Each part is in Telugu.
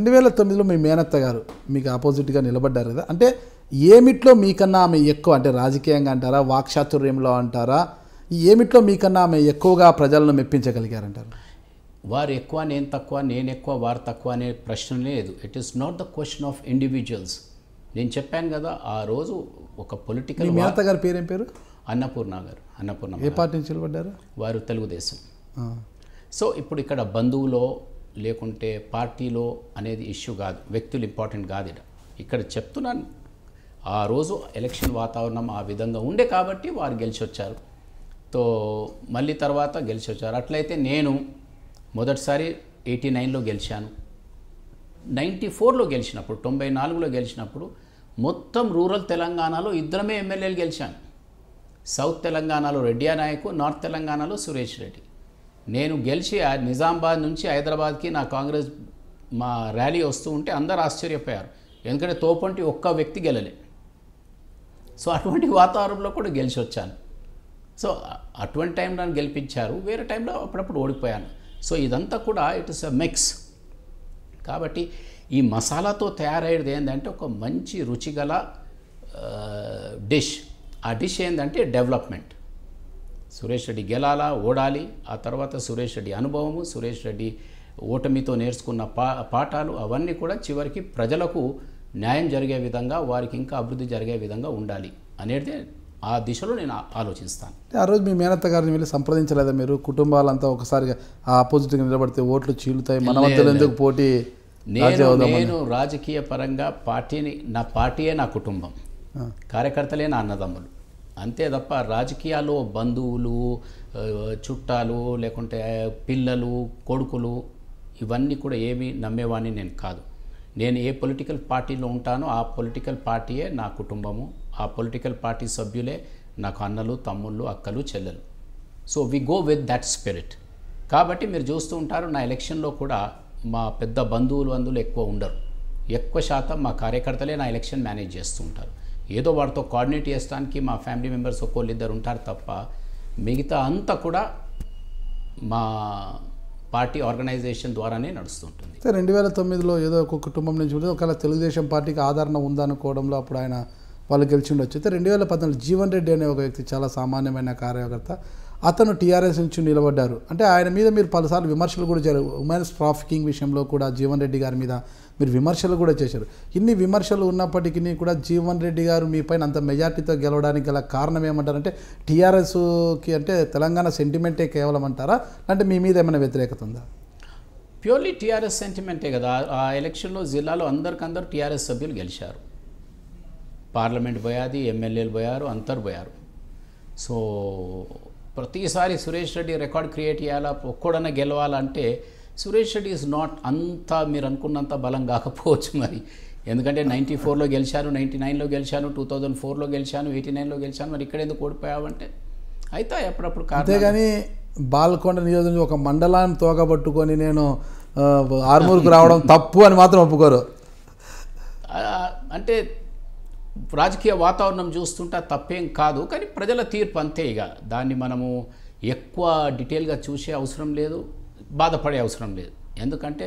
2009లో మీ మేనత్త గారు మీకు ఆపోజిట్గా నిలబడ్డారు కదా, అంటే ఏమిట్లో మీకన్నా ఆమె ఎక్కువ, అంటే రాజకీయంగా అంటారా, వాక్చాతుర్యంలో అంటారా, ఏమిట్లో మీకన్నా ఆమె ఎక్కువగా ప్రజలను మెప్పించగలిగారంటారు? వారు ఎక్కువ నేను తక్కువ, నేను ఎక్కువ వారు తక్కువ అనే ప్రశ్న లేదు. It is not the question of individuals. నేను చెప్పాను కదా ఆ రోజు ఒక పొలిటికల్. మీ మేనత్త గారి పేరేం పేరు? అన్నపూర్ణ గారు. అన్నపూర్ణ. ఏ పార్టీ నుంచి నిలబడ్డారు? వారు తెలుగుదేశం. సో ఇప్పుడు ఇక్కడ బంధువులో లేకుంటే పార్టీలో అనేది ఇష్యూ కాదు, వ్యక్తులు ఇంపార్టెంట్ కాదు. ఇక్కడ చెప్తున్నాను, ఆ రోజు ఎలక్షన్ వాతావరణం ఆ విధంగా ఉండే కాబట్టి వారు గెలిచి వచ్చారు. తో మళ్ళీ తర్వాత గెలిచి వచ్చారు. అట్లయితే నేను మొదటిసారి 89లో గెలిచాను, 94లో గెలిచినప్పుడు, 94లో గెలిచినప్పుడు మొత్తం రూరల్ తెలంగాణలో ఇద్దరమే ఎమ్మెల్యేలు గెలిచాను. సౌత్ తెలంగాణలో రెడ్డియా నాయకు, నార్త్ తెలంగాణలో సురేష్ రెడ్డి. నేను గెలిచి నిజామాబాద్ నుంచి హైదరాబాద్కి నా కాంగ్రెస్ మా ర్యాలీ వస్తూ ఉంటే అందరు ఆశ్చర్యపోయారు, ఎందుకంటే తోపంటి ఒక్క వ్యక్తి గెలలే. సో అటువంటి వాతావరణంలో కూడా గెలిచి వచ్చాను. సో అటువంటి టైంలో నన్ను గెలిపించారు, వేరే టైంలో అప్పుడప్పుడు ఓడిపోయాను. సో ఇదంతా కూడా ఇట్ ఇస్ అ మిక్స్. కాబట్టి ఈ మసాలాతో తయారయ్యేది ఏంటంటే ఒక మంచి రుచిగల డిష్. ఆ డిష్ ఏంటంటే డెవలప్మెంట్. సురేష్ రెడ్డి గెలాలా, ఓడాలి. ఆ తర్వాత సురేష్ రెడ్డి అనుభవము, సురేష్ రెడ్డి ఓటమితో నేర్చుకున్న పాఠాలు అవన్నీ కూడా చివరికి ప్రజలకు న్యాయం జరిగే విధంగా, వారికి ఇంకా అభివృద్ధి జరిగే విధంగా ఉండాలి అనేది ఆ దిశలో నేను ఆలోచిస్తాను. ఆ రోజు మీ మేనత్త గారిని వెళ్ళి సంప్రదించలేదా మీరు? కుటుంబాలంతా ఒకసారిగా ఆపోజిట్గా నిలబడితే ఓట్లు చీలుతాయి, మన మధ్యలో ఎందుకు పోటీ? నేను రాజకీయ పరంగా నా పార్టీయే నా కుటుంబం, కార్యకర్తలే నా అన్నదమ్ములు, అంతే తప్ప రాజకీయాల్లో బంధువులు, చుట్టాలు, లేకుంటే పిల్లలు, కొడుకులు ఇవన్నీ కూడా ఏమీ నమ్మేవాడిని నేను కాదు. నేను ఏ పొలిటికల్ పార్టీలో ఉంటానో ఆ పొలిటికల్ పార్టీయే నా కుటుంబము, ఆ పొలిటికల్ పార్టీ సభ్యులే నాకు అన్నలు, తమ్ముళ్ళు, అక్కలు, చెల్లెలు. So we go with that spirit. కాబట్టి మీరు చూస్తూ ఉంటారు, నా ఎలక్షన్లో కూడా మా పెద్ద బంధువులు ఎక్కువ ఉండరు. ఎక్కువ శాతం మా కార్యకర్తలే నా ఎలక్షన్ మేనేజ్ చేస్తూ ఉంటారు. ఏదో వాటితో కోఆర్డినేట్ చేస్తానికి మా ఫ్యామిలీ మెంబర్స్ ఒక్కోళ్ళిద్దరు ఉంటారు తప్ప మిగతా అంతా కూడా మా పార్టీ ఆర్గనైజేషన్ ద్వారానే నడుస్తుంటుంది. 2009లో ఏదో ఒక కుటుంబం నుంచి ఉంటే ఒకవేళ తెలుగుదేశం పార్టీకి ఆదరణ ఉందనుకోవడంలో అప్పుడు ఆయన వాళ్ళు గెలిచి ఉండొచ్చు. అయితే 2014 జీవన్ రెడ్డి అనే ఒక వ్యక్తి చాలా సామాన్యమైన కార్యకర్త, అతను టీఆర్ఎస్ నుంచి నిలబడ్డారు. అంటే ఆయన మీద మీరు పలుసార్లు విమర్శలు కూడా చేశారు. ఉమెన్స్ ట్రాఫికింగ్ విషయంలో కూడా జీవన్ రెడ్డి గారి మీద మీరు విమర్శలు కూడా చేశారు. ఇన్ని విమర్శలు ఉన్నప్పటికీ కూడా జీవన్ రెడ్డి గారు మీ పైన అంత మెజార్టీతో గెలవడానికి గల కారణం ఏమంటారంటే టీఆర్ఎస్కి అంటే తెలంగాణ సెంటిమెంటే కేవలం అంటారా, అంటే మీ మీద ఏమైనా వ్యతిరేకత ఉందా? ప్యూర్లీ టీఆర్ఎస్ సెంటిమెంటే కదా. ఆ ఎలక్షన్లో జిల్లాలో అందరికందరూ టీఆర్ఎస్ సభ్యులు గెలిచారు. పార్లమెంట్ పోయాది, ఎమ్మెల్యేలు పోయారు, అందరు పోయారు. సో ప్రతిసారి సురేష్ రెడ్డి రికార్డ్ క్రియేట్ చేయాలా, ఒక్కడన్నా గెలవాలంటే సురేష్ రెడ్డి ఈజ్ నాట్ అంత మీరు అనుకున్నంత బలం కాకపోవచ్చు మరి. ఎందుకంటే 94లో గెలిచాను, 99లో గెలిచాను, 2004లో గెలిచాను, 89లో గెలిచాను, మరి ఇక్కడ ఎందుకు ఓడిపోయావంటే అయితే అప్పుడప్పుడు అంతేగాని బాల్కొండ నియోజకవర్గం ఒక మండలాన్ని తోకబట్టుకొని నేను ఆర్మూర్కు రావడం తప్పు అని మాత్రం ఒప్పుకోరు. అంటే రాజకీయ వాతావరణం చూస్తుంటే తప్పేం కాదు, కానీ ప్రజల తీర్పు అంతే. ఇక దాన్ని మనము ఎక్కువ డీటెయిల్గా చూసే అవసరం లేదు, బాధపడే అవసరం లేదు. ఎందుకంటే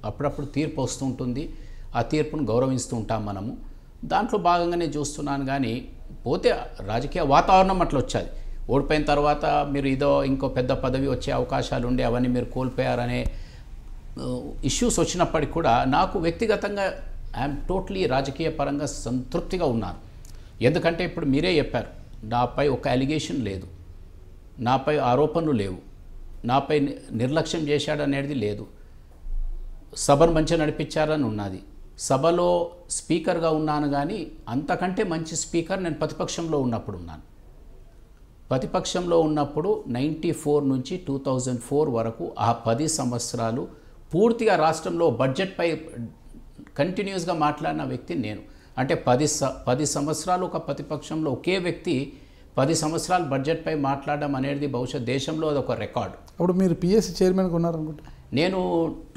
అప్పుడప్పుడు తీర్పు వస్తుంటుంది, ఆ తీర్పును గౌరవిస్తూ ఉంటాం మనము. దాంట్లో భాగంగానే చూస్తున్నాను. కానీ పోతే రాజకీయ వాతావరణం అట్లా వచ్చేది. ఓడిపోయిన తర్వాత మీరు ఇంకో పెద్ద పదవి వచ్చే అవకాశాలు ఉండే, అవన్నీ మీరు కోల్పోయారనే ఇష్యూస్ వచ్చినప్పటికి కూడా నాకు వ్యక్తిగతంగా ఐఎమ్ టోటలీ రాజకీయ పరంగా సంతృప్తిగా ఉన్నాను. ఎందుకంటే ఇప్పుడు మీరే చెప్పారు, నాపై ఒక అలిగేషన్ లేదు, నాపై ఆరోపణలు లేవు, నాపై నిర్లక్ష్యం చేశాడనేది లేదు. సభను మంచిగా నడిపించారని ఉన్నది. సభలో స్పీకర్గా ఉన్నాను, కానీ అంతకంటే మంచి స్పీకర్ నేను ప్రతిపక్షంలో ఉన్నప్పుడు ఉన్నాను. ప్రతిపక్షంలో ఉన్నప్పుడు 94 నుంచి 2004 వరకు ఆ 10 సంవత్సరాలు పూర్తిగా రాష్ట్రంలో బడ్జెట్పై కంటిన్యూస్గా మాట్లాడిన వ్యక్తి నేను. అంటే 10 సంవత్సరాలు ఒక ప్రతిపక్షంలో ఒకే వ్యక్తి 10 సంవత్సరాలు బడ్జెట్పై మాట్లాడడం అనేది బహుశా దేశంలో అదొక రికార్డు. అప్పుడు మీరు పిఎస్సి చైర్మన్గా ఉన్నారనుకుంటా. నేను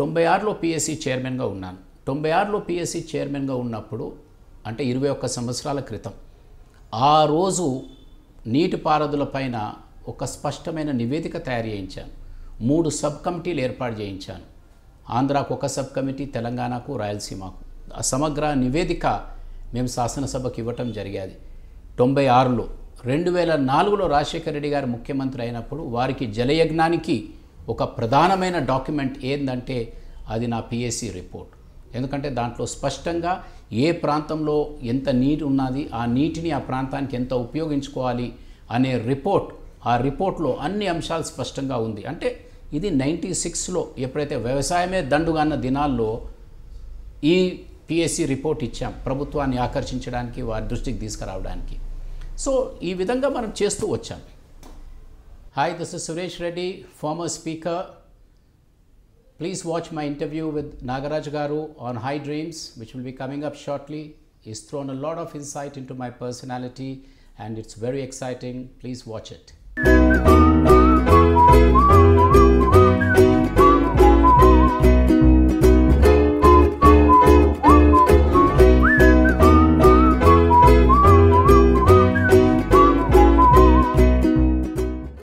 96లో పిఎస్సి చైర్మన్గా ఉన్నాను. 96లో పిఎస్సి చైర్మన్గా ఉన్నప్పుడు అంటే 21 సంవత్సరాల క్రితం, ఆ రోజు నీటిపారుదల పైన ఒక స్పష్టమైన నివేదిక తయారు చేయించాను. 3 సబ్ కమిటీలు ఏర్పాటు చేయించాను. ఆంధ్రాకు ఒక సబ్ కమిటీ, తెలంగాణకు, రాయలసీమకు. ఆ సమగ్ర నివేదిక మేము శాసనసభకు ఇవ్వటం జరిగేది 96లో. 2004లో రాజశేఖర రెడ్డి గారు ముఖ్యమంత్రి అయినప్పుడు వారికి జలయజ్ఞానికి ఒక ప్రధానమైన డాక్యుమెంట్ ఏంటంటే అది నా పిఎస్సి రిపోర్ట్. ఎందుకంటే దాంట్లో స్పష్టంగా ఏ ప్రాంతంలో ఎంత నీటి ఉన్నది, ఆ నీటిని ఆ ప్రాంతానికి ఎంత ఉపయోగించుకోవాలి అనే రిపోర్ట్, ఆ రిపోర్ట్లో అన్ని అంశాలు స్పష్టంగా ఉంది. అంటే ఇది 96లో ఎప్పుడైతే వ్యవసాయమే దండుగా అన్న దినాల్లో ఈ పిఎస్సి రిపోర్ట్ ఇచ్చాం ప్రభుత్వాన్ని ఆకర్షించడానికి, వారి దృష్టికి తీసుకురావడానికి. సో ఈ విధంగా మనం చేస్తూ వచ్చాం. Hi, this is Suresh Reddy, former speaker. Please watch my interview with Nagaraj Garu on High Dreams, which will be coming up shortly. He's thrown a lot of insight into my personality and it's very exciting. Please watch it.